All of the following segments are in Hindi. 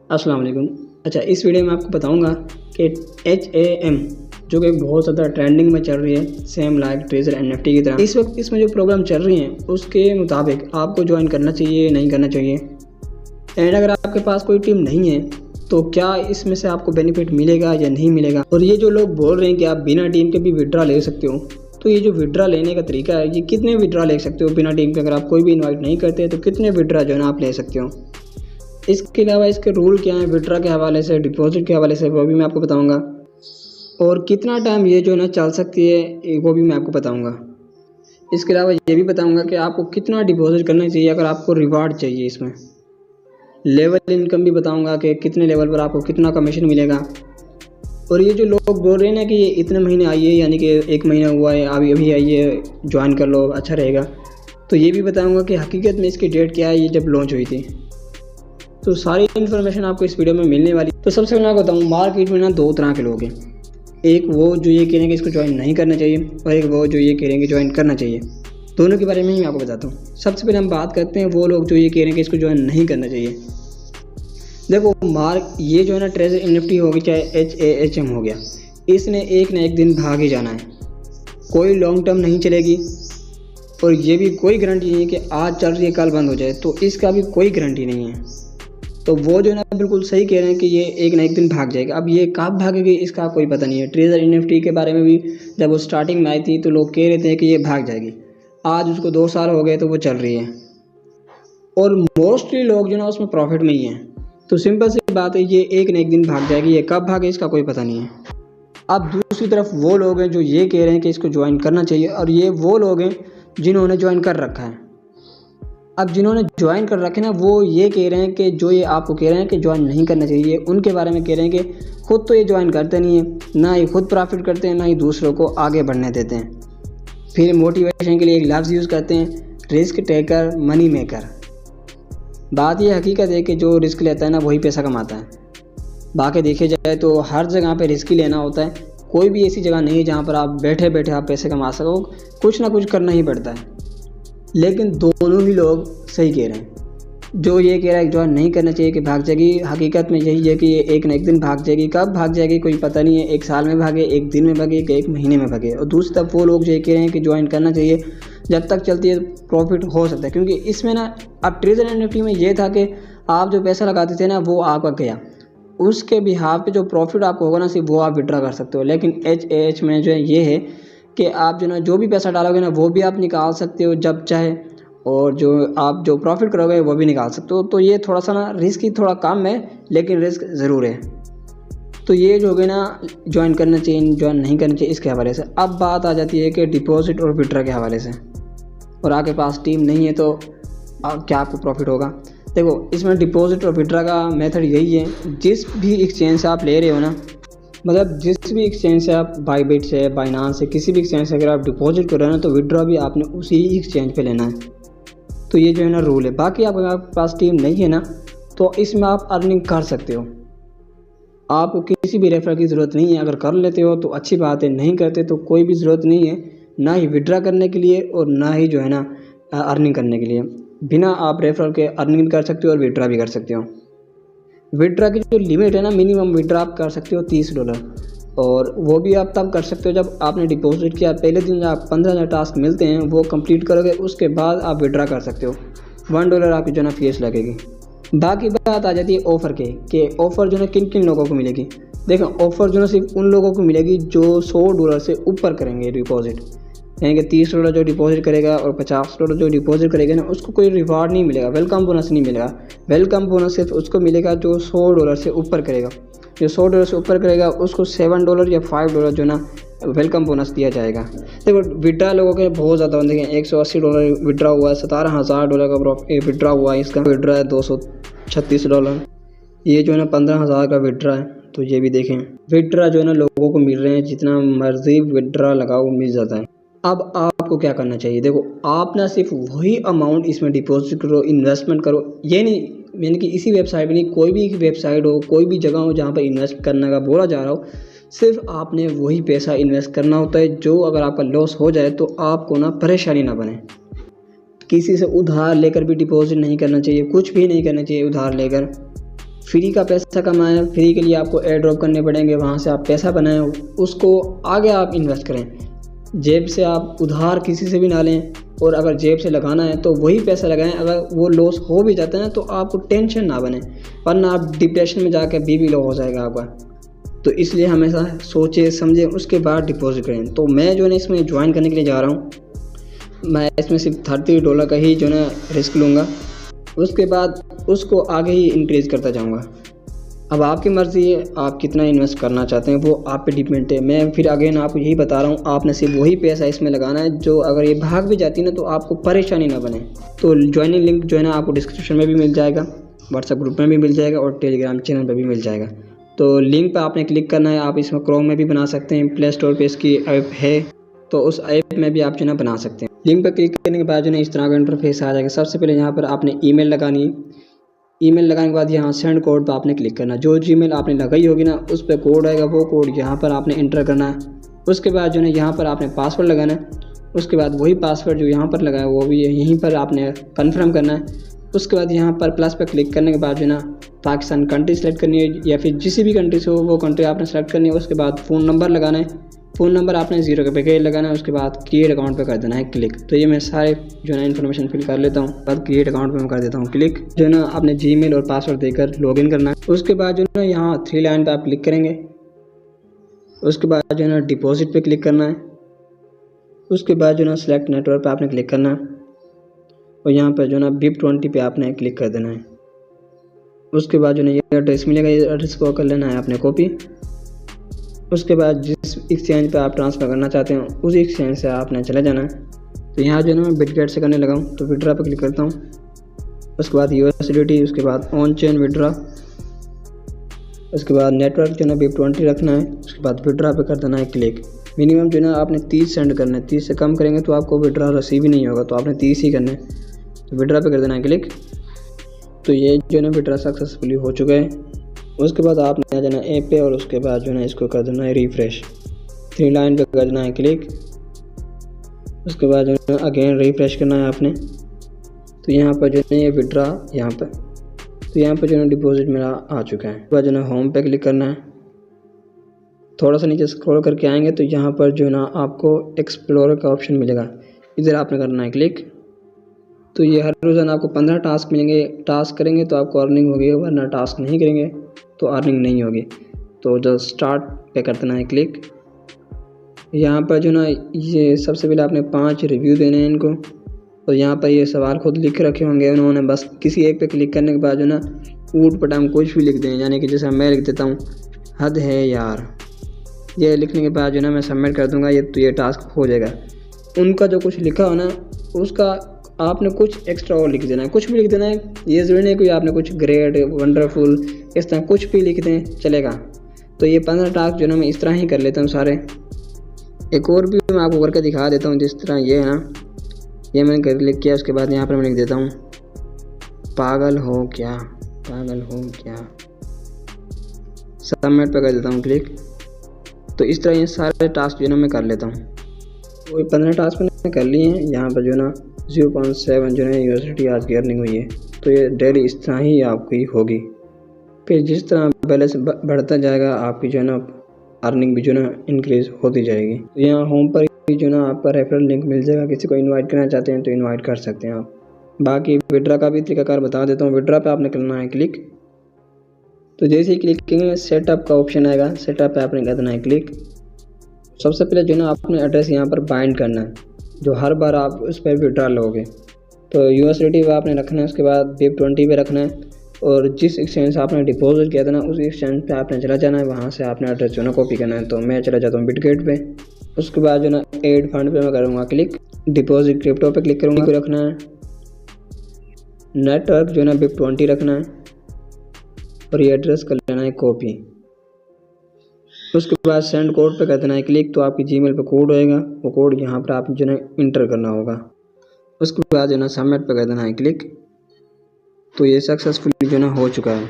अस्सलाम वालेकुम। अच्छा, इस वीडियो में आपको बताऊंगा कि HAM जो कि बहुत ज़्यादा ट्रेंडिंग में चल रही है, सेम लाइक ट्रेजर NFT की तरह। इस वक्त इसमें जो प्रोग्राम चल रही हैं उसके मुताबिक आपको ज्वाइन करना चाहिए नहीं करना चाहिए, एंड अगर आपके पास कोई टीम नहीं है तो क्या इसमें से आपको बेनिफिट मिलेगा या नहीं मिलेगा। और ये जो लोग बोल रहे हैं कि आप बिना टीम के भी विड्रा ले सकते हो, तो ये जो विड्रा लेने का तरीका है, ये कितने विड्रा ले सकते हो बिना टीम के। अगर आप कोई भी इन्वाइट नहीं करते तो कितने विड्रा जो है ना आप ले सकते हो। इसके अलावा इसके रूल क्या हैं विड्रा के हवाले से, डिपॉजिट के हवाले से, वो भी मैं आपको बताऊंगा। और कितना टाइम ये जो है ना चल सकती है वो भी मैं आपको बताऊंगा। इसके अलावा ये भी बताऊंगा कि आपको कितना डिपॉजिट करना चाहिए अगर आपको रिवार्ड चाहिए। इसमें लेवल इनकम भी बताऊंगा कि कितने लेवल पर आपको कितना कमीशन मिलेगा। और ये जो लोग बोल रहे हैं ना कि ये इतने महीने आइए, यानी कि 1 महीना हुआ है अभी अभी आइए ज्वाइन कर लो अच्छा रहेगा, तो ये भी बताऊँगा कि हकीकत में इसकी डेट क्या है, ये जब लॉन्च हुई थी। तो सारी इन्फॉर्मेशन आपको इस वीडियो में मिलने वाली। तो सबसे पहले मैं बताऊँ, मार्केट में ना 2 तरह के लोग हैं। एक वो जो ये कह रहे हैं कि इसको ज्वाइन नहीं करना चाहिए, और एक वो जो ये कह रहे हैं कि ज्वाइन करना चाहिए। दोनों के बारे में ही मैं आपको बताता हूँ। सबसे पहले हम बात करते हैं वो लोग जो ये कह रहे हैं कि इसको ज्वाइन नहीं करना चाहिए। देखो, ये जो है ना ट्रेजर NFT होगी, चाहे HAM हो गया, इसने एक ना एक दिन भाग ही जाना है। कोई लॉन्ग टर्म नहीं चलेगी, और ये भी कोई गारंटी नहीं है कि आज चल रही है कल बंद हो जाए, तो इसका भी कोई गारंटी नहीं है। तो वो जो है ना बिल्कुल सही कह रहे हैं कि ये एक ना एक दिन भाग जाएगा। अब ये कब भागेगी इसका कोई पता नहीं है। ट्रेजर NFT के बारे में भी जब वो स्टार्टिंग में आई थी तो लोग कह रहे थे कि ये भाग जाएगी। आज उसको 2 साल हो गए तो वो चल रही है, और मोस्टली लोग जो ना उसमें प्रॉफिट में ही हैं। तो सिंपल सी बात है, ये एक ना एक दिन भाग जाएगी। ये कब भागे इसका कोई पता नहीं है। अब दूसरी तरफ वो लोग हैं जो ये कह रहे हैं कि इसको ज्वाइन करना चाहिए, और ये वो लोग हैं जिन्होंने ज्वाइन कर रखा है। अब जिन्होंने ज्वाइन कर रखे ना, वो ये कह रहे हैं कि जो ये आपको कह रहे हैं कि ज्वाइन नहीं करना चाहिए, उनके बारे में कह रहे हैं कि खुद तो ये ज्वाइन करते नहीं है, ना ही खुद प्रॉफिट करते हैं, ना ही दूसरों को आगे बढ़ने देते हैं। फिर मोटिवेशन के लिए एक लफ्ज़ यूज़ करते हैं, रिस्क टेकर मनी मेकर। बात ये हकीकत है कि जो रिस्क लेता है ना वही पैसा कमाता है। बाकी देखे जाए तो हर जगह पे रिस्क ही लेना होता है। कोई भी ऐसी जगह नहीं है जहाँ पर आप बैठे बैठे आप पैसे कमा सको, कुछ ना कुछ करना ही पड़ता है। लेकिन दोनों ही लोग सही कह रहे हैं। जो ये कह रहा है ज्वाइन नहीं करना चाहिए कि भाग जाएगी, हकीकत में यही है कि ये एक ना एक दिन भाग जाएगी। कब भाग जाएगी कोई पता नहीं है, 1 साल में भागे, 1 दिन में भागे, 1 महीने में भागे। और दूसरी तरफ वो लोग जो ये कह रहे हैं कि ज्वाइन करना चाहिए, जब तक चलती है प्रॉफिट हो सकता है। क्योंकि इसमें ना अब ट्रेजर NFT में ये था कि आप जो पैसा लगाते थे ना वो आपका गया, उसके बिहाफ पे जो प्रॉफिट आपको होगा ना सिर्फ वो आप विड्रा कर सकते हो। लेकिन HAH में जो है ये है कि आप जो ना जो भी पैसा डालोगे ना वो भी आप निकाल सकते हो जब चाहे, और जो प्रॉफिट करोगे वो भी निकाल सकते हो। तो ये थोड़ा सा ना रिस्क ही थोड़ा कम है, लेकिन रिस्क ज़रूर है। तो ये जो है ना ज्वाइन करना चाहिए ज्वाइन नहीं करना चाहिए इसके हवाले से। अब बात आ जाती है कि डिपॉजिट और विड्रा के हवाले से। और आपके पास टीम नहीं है तो क्या आपको प्रॉफिट होगा। देखो, इसमें डिपॉजिट और विड्रा का मेथड यही है, जिस भी एक्सचेंज से आप ले रहे हो ना, मतलब जिस भी एक्सचेंज से आप बाईबिट से, बाइनांस से, किसी भी एक्सचेंज से अगर आप डिपॉजिट कर रहे हो ना तो विड्रा भी आपने उसी एक्सचेंज पे लेना है। तो ये जो है ना रूल है। बाकी अगर आपके पास टीम नहीं है ना तो इसमें आप अर्निंग कर सकते हो। आपको किसी भी रेफर की ज़रूरत नहीं है। अगर कर लेते हो तो अच्छी बात है, नहीं करते तो कोई भी ज़रूरत नहीं है, ना ही विड्रा करने के लिए और ना ही जो है ना अर्निंग करने के लिए। बिना आप रेफरल के अर्निंग कर सकते हो और विड्रा भी कर सकते हो। विड्रा की जो लिमिट है ना, मिनिमम विड्रा आप कर सकते हो $30, और वो भी आप तब कर सकते हो जब आपने डिपॉजिट किया। पहले दिन जब आप 15 टास्क मिलते हैं वो कंप्लीट करोगे, उसके बाद आप विड्रा कर सकते हो। $1 आपकी जो ना फीस लगेगी। बाकी बात आ जाती है ऑफ़र के कि ऑफ़र जो है किन किन लोगों को मिलेगी। देखो, ऑफ़र जो है सिर्फ उन लोगों को मिलेगी जो $100 से ऊपर करेंगे डिपॉजिट। यानी कि $30 जो डिपॉजिट करेगा और $50 जो डिपॉजिट करेगा ना, उसको कोई रिवार्ड नहीं मिलेगा, वेलकम बोनस नहीं मिलेगा। वेलकम बोनस सिर्फ उसको मिलेगा जो $100 से ऊपर करेगा। जो $100 से ऊपर करेगा उसको $7 या $5 जो ना वेलकम बोनस दिया जाएगा। देखो, विड्रा लोगों के बहुत ज़्यादा होंगे। $180 विड्रा हुआ है, $17,000 का विड्रा हुआ है। इसका विड्रा है $236। ये जो है ना 15,000 का विड्रा है। तो ये भी देखें, विड्रा जो है ना लोगों को मिल रहे हैं, जितना मर्जी विड्रा लगाओ मिल जाता है। अब आपको क्या करना चाहिए, देखो, आप ना सिर्फ वही अमाउंट इसमें डिपॉजिट करो, इन्वेस्टमेंट करो। ये नहीं यानी कि इसी वेबसाइट पर नहीं, कोई भी वेबसाइट हो, कोई भी जगह हो जहाँ पर इन्वेस्ट करने का बोला जा रहा हो, सिर्फ आपने वही पैसा इन्वेस्ट करना होता है जो अगर आपका लॉस हो जाए तो आपको ना परेशानी ना बने। किसी से उधार लेकर भी डिपॉजिट नहीं करना चाहिए, कुछ भी नहीं करना चाहिए उधार लेकर। फ्री का पैसा कमाएं, फ्री के लिए आपको एयर ड्रॉप करने पड़ेंगे, वहाँ से आप पैसा बनाएं, उसको आगे आप इन्वेस्ट करें। जेब से आप उधार किसी से भी ना लें, और अगर जेब से लगाना है तो वही पैसा लगाएं। अगर वो लॉस हो भी जाता है ना तो आपको टेंशन ना बने, वरना आप डिप्रेशन में जाकर बीबी लो हो जाएगा आपका। तो इसलिए हमेशा सोचे समझे उसके बाद डिपॉजिट करें। तो मैं जो है इसमें ज्वाइन करने के लिए जा रहा हूँ, मैं इसमें सिर्फ $30 का ही जो है रिस्क लूँगा, उसके बाद उसको आगे ही इंक्रीज़ करता जाऊँगा। अब आपकी मर्ज़ी है आप कितना इन्वेस्ट करना चाहते हैं, वो आप पे डिपेंड है। मैं फिर अगेन आपको यही बता रहा हूँ, आपने सिर्फ वही पैसा इसमें लगाना है जो अगर ये भाग भी जाती है ना तो आपको परेशानी ना बने। तो ज्वाइनिंग लिंक जो है ना आपको डिस्क्रिप्शन में भी मिल जाएगा, व्हाट्सएप ग्रुप में भी मिल जाएगा और टेलीग्राम चैनल पर भी मिल जाएगा। तो लिंक पर आपने क्लिक करना है। आप इसमें क्रोम में भी बना सकते हैं, प्ले स्टोर पर इसकी ऐप है तो उस ऐप में भी आप जो है बना सकते हैं। लिंक पर क्लिक करने के बाद जो है इस तरह का इंटरफेस आ जाएगा। सबसे पहले यहाँ पर आपने ईमेल लगानी है। ईमेल लगाने के बाद यहाँ सेंड कोड पर आपने क्लिक करना है। जो जीमेल आपने लगाई होगी ना उस पर कोड आएगा, वो कोड यहाँ पर आपने इंटर करना है। उसके बाद जो है यहाँ पर आपने पासवर्ड लगाना है। उसके बाद वही पासवर्ड जो यहाँ पर लगाया वो भी यहीं पर आपने कन्फर्म करना है। उसके बाद यहाँ पर प्लस पर क्लिक करने के बाद जो है ना पाकिस्तान कंट्री सेलेक्ट करनी है या फिर जिस भी कंट्री से हो वो कंट्री आपने सेलेक्ट करनी है। उसके बाद फ़ोन नंबर लगाना है, फ़ोन नंबर आपने 0 पे के लगाना है। उसके बाद क्रिएट अकाउंट पे कर देना है क्लिक। तो ये मैं सारे जो है ना इन्फॉर्मेशन फिल कर लेता हूँ। बाद क्रिएट अकाउंट पे मैं कर देता हूँ क्लिक। जो है ना आपने जीमेल और पासवर्ड देकर लॉगिन करना है। उसके बाद जो है ना यहाँ 3 लाइन पे आप क्लिक करेंगे। उसके बाद जो है ना डिपॉजिट पे क्लिक करना है। उसके बाद जो है ना सेलेक्ट नेटवर्क पे आपने क्लिक करना है और यहाँ पर जो है ना BIP20 पे आपने क्लिक कर देना है। उसके बाद जो है ये एड्रेस मिलेगा, ये एड्रेस को कर लेना है आपने कॉपी। उसके बाद जिस एक्सचेंज पे आप ट्रांसफ़र करना चाहते हैं उस एक्सचेंज से आपने चले जाना है। तो यहाँ जो है ना मैं बिटगेट से करने लगा हूँ तो विड्रा पे क्लिक करता हूँ। उसके बाद USDT, उसके बाद ऑन चेन विड्रा, उसके बाद नेटवर्क जो है ना BIP20 रखना है। उसके बाद विड्रा पे कर देना है क्लिक। मिनिमम जो है ना आपने 30 सेंड करना है, 30 से कम करेंगे तो आपको विड्रा रिसीव ही नहीं होगा, तो आपने 30 ही करना है। तो विड्रा पे कर देना है क्लिक। तो ये जो है ना विड्रा सक्सेसफुली हो चुका है। उसके बाद आपने आ जाना ऐप पे और उसके बाद जो है ना इसको कर देना है रिफ़्रेश। 3 लाइन पे कर देना है क्लिक। उसके बाद जो है ना अगेन रिफ़्रेश करना है आपने। तो यहाँ पर जो है ये विड्रा यहाँ पर, तो यहाँ पर जो है ना डिपॉजिट मेरा आ चुका है। उसके बाद जो है ना होम पे क्लिक करना है। थोड़ा सा नीचे स्क्रॉल करके आएंगे तो यहाँ पर जो है ना आपको एक्सप्लोरर का ऑप्शन मिलेगा, इधर आपने करना है क्लिक। तो ये हर रोज़ाना आपको 15 टास्क मिलेंगे। टास्क करेंगे तो आपको अर्निंग होगी, वरना टास्क नहीं करेंगे तो अर्निंग नहीं होगी। तो जो स्टार्ट पे कर देना है क्लिक। यहाँ पर जो ना ये सबसे पहले आपने 5 रिव्यू देने हैं इनको, और यहाँ पर ये सवाल खुद लिख रखे होंगे उन्होंने। बस किसी एक पे क्लिक करने के बाद जो ना ऊट पटांग कुछ भी लिख दें, यानी कि जैसे मैं लिख देता हूँ हद है यार। ये लिखने के बाद जो ना मैं सबमिट कर दूँगा, ये टास्क हो जाएगा। उनका जो कुछ लिखा हो ना उसका आपने कुछ एक्स्ट्रा और लिख देना है, कुछ भी लिख देना है। ये ज़रूरी नहीं कोई आपने कुछ ग्रेट वंडरफुल इस तरह कुछ भी लिख दें चलेगा। तो ये 15 टास्क जो ना मैं इस तरह ही कर लेता हूँ सारे। एक और भी मैं आपको करके दिखा देता हूँ। जिस तरह ये है ना, ये मैंने कर लिख किया। उसके बाद यहाँ पर मैं लिख देता हूँ पागल हो क्या, पागल हो क्या। सबमिट पे कर देता हूँ क्लिक। तो इस तरह ये सारे टास्क जो ना मैं कर लेता हूँ। वो 15 टास्क मैंने कर लिए हैं। यहाँ पर जो ना 0.7 जो है USDT आज की अर्निंग हुई है। तो ये डेली इस तरह ही आपकी होगी। फिर जिस तरह बैलेंस बढ़ता जाएगा आपकी जो है ना अर्निंग भी जो ना इंक्रीज़ होती जाएगी। तो यहाँ होम पर ही जो ना आपका रेफरल लिंक मिल जाएगा। किसी को इनवाइट करना चाहते हैं तो इनवाइट कर सकते हैं आप। बाकी विड्रा का भी तरीकाकार बता देता हूँ। विड्रा पे आपने करना है क्लिक। तो जैसे ही क्लिक करेंगे सेटअप का ऑप्शन आएगा, सेटअप पे आपने करना है क्लिक। सबसे पहले जो ना आपने एड्रेस यहाँ पर बाइंड करना है, जो हर बार आप उस पर विड्रा लोगे। तो USDT पे आपने रखना है। उसके बाद BIP20 पे रखना है और जिस एक्सचेंज से आपने डिपॉजिट किया था ना उस एक्सचेंज पे आपने चला जाना है। वहाँ से आपने एड्रेस जो ना कॉपी करना है। तो मैं चला जाता हूँ बिटगेट पे। उसके बाद जो ना एड फंड पे मैं करूँगा क्लिक। डिपॉजिट क्रिप्टो पे क्लिक करूँगा, रखना है। नेटवर्क जो ना BIP20 रखना है और ये एड्रेस कर लेना है कॉपी। उसके बाद सेंड कोड पे कर देना है क्लिक। तो आपकी जीमेल पे कोड होएगा, वो कोड यहाँ पर आप जो है इंटर करना होगा। उसके बाद जो ना सबमिट पे कर देना है क्लिक। तो ये सक्सेसफुली जो ना हो चुका है।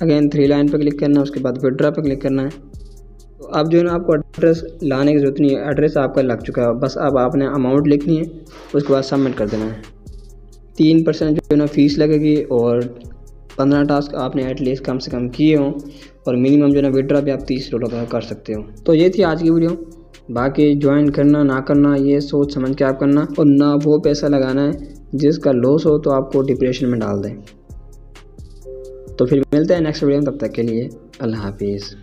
अगेन 3 लाइन पे क्लिक करना है। उसके बाद विड्रा पे क्लिक करना है। तो अब जो है ना आपको एड्रेस लाने की ज़रूरत नहीं है, एड्रेस आपका लग चुका है। बस अब आपने अमाउंट लिखनी है, उसके बाद सबमिट कर देना है। 3% जो है ना फीस लगेगी और 15 टास्क आपने एटलीस्ट कम से कम किए हों और मिनिमम जो है ना विड्रॉ भी आप $30 का कर सकते हो। तो ये थी आज की वीडियो। बाकी ज्वाइन करना ना करना ये सोच समझ के आप करना, और ना वो पैसा लगाना है जिसका लॉस हो तो आपको डिप्रेशन में डाल दें। तो फिर मिलते हैं नेक्स्ट वीडियो में, तब तक के लिए अल्लाह हाफिज़।